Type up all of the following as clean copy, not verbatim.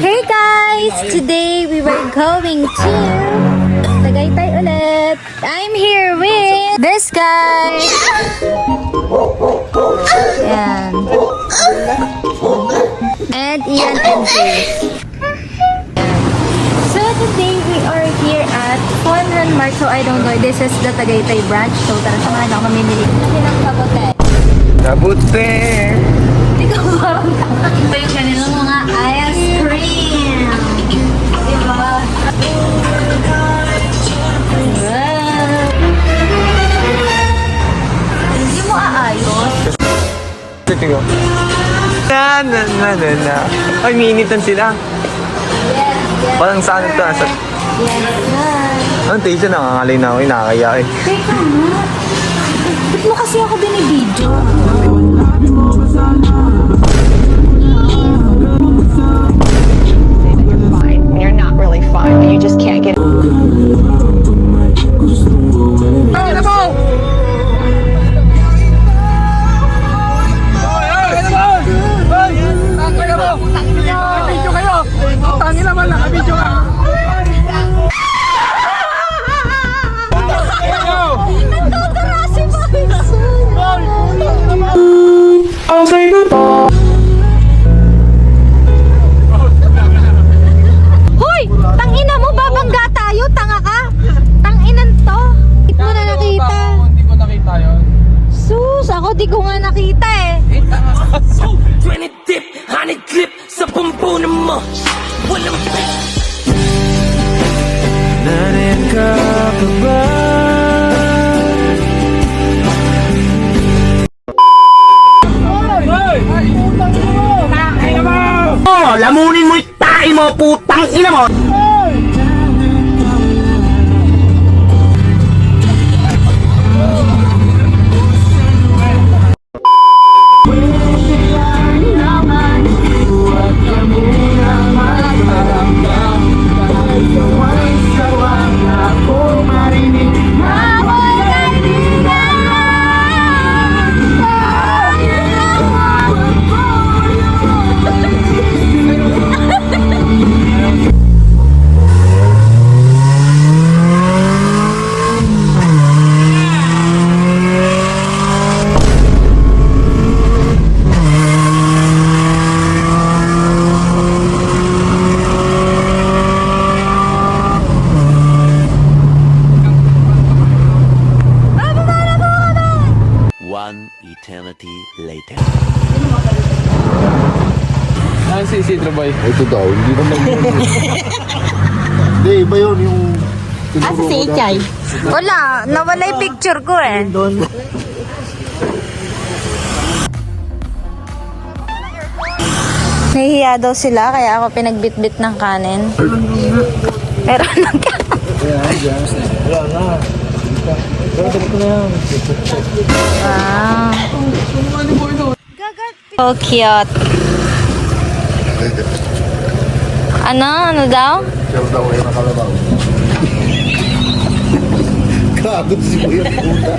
Hey guys! Today we were going to Tagaytay ulit. I'm here with this guy. Ayan. And Ian and Grace. So today we are here at Fonhan Mart. So I don't know, this is the Tagaytay branch. So tara, samahan ako mamimili. Hindi ng kabote. Kabuti! Hindi ko parang ito yung kanilang mga ice cream. Diba? Hindi mo aayos. Sige ko. Na. Ay, miinitan sila. Yes, yes. Parang saan ito? Yes, yes. Ang taste na nangangalay na ako, nakakaya eh. Teka nga. Ba't mo kasi ako binibidyo? You're fine when you're not really fine, but you just can't get. Hoy! Tangina mo, babangga tayo, tanga ka! Tanginan to! Di mo na nakita. Hindi ko nakita yun. Sus, ako di ko nga nakita eh. 20 dip, honey clip sa pumpunan mo. Walang Narin ka pa ba? Oh, lamunin mo yung tae mo, putang ina mo. One eternity later. Saan si Isidro Boy? Ito daw, hindi naman yun. Hindi, iba yun yung... Asa si Ichay? Wala, nawala yung picture ko eh. Nahihiya daw sila, kaya ako pinagbitbit ng kanin. Pero Wow. So cute. Ano daw? Siyempre daw kayo nakalabaw. Gagot si Kuya Puta.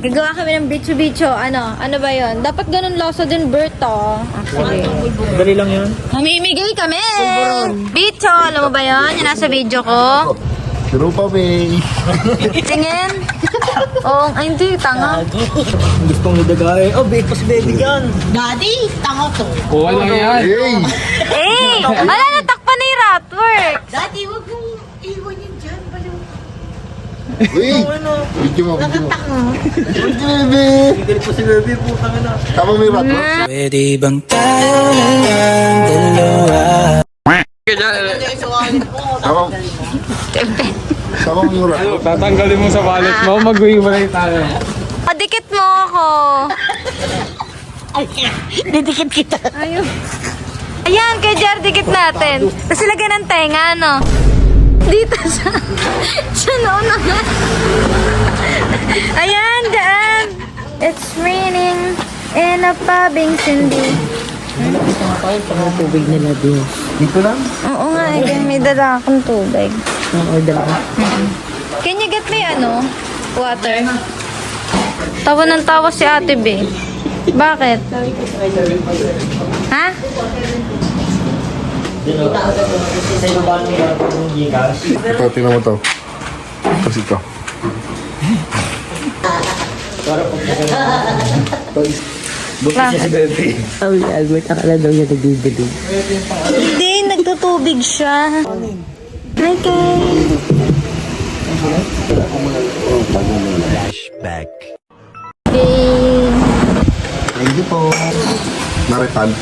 Gagawa kami ng bicho-bicho. Ano ba yon? Dapat ganun loso din, Berto. Sige. Dali lang yun. Mamimigay kami! Bicho! Alam mo ba yon? Yung nasa video ko. Pero pa, May. Tingin. Oo, ay hindi, tanga. Gustong nadagay. Oh, bakos baby yan. Daddy, tanga to. Oo, lang yan. Hey! Eh! Wala, natakpan na yung Ratwork. Daddy, wag mong iwan yun dyan. Baliw. Uy! Video mo, video mo. Uy, Bebe! Galit po si baby, putang ina. Tama may rat, no? Pwede bang tayo na lang dalawa? Tama. Tama mo yung rat. Tatanggalin mo sa wallet mo, mag-iwalay tayo. Dikit mo ako. Didikit kita. Ayun. Ayan, kay Jar, dikit natin. Tapos lagyan ng tenga, no? Dito sa nauna nga. Ayan, daan. It's raining in a pubing Cindy. Tubig nila din. Dito lang? Oo nga, may dala akong tubig. Order ka. Can you get me water? Tawa ng tawa si Ate B. Bakit? Ha? Ito, tingnan mo to. Tapos ito. Ay, Albert, akala daw niya nagdidilig. Hindi, nagtutubig siya. Hi, Kay. Flashback. Kay. Thank you po. Naritan.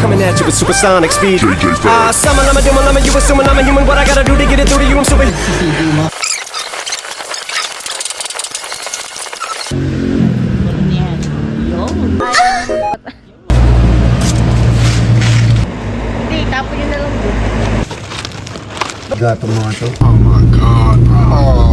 Coming at you with supersonic speed. Summon, I'm a doom, I'm a you assuming I'm a human. What I gotta do to get it through to you, I'm super. Hindi, tapon yun na lang. Gato mga to. Oh my God. Oh.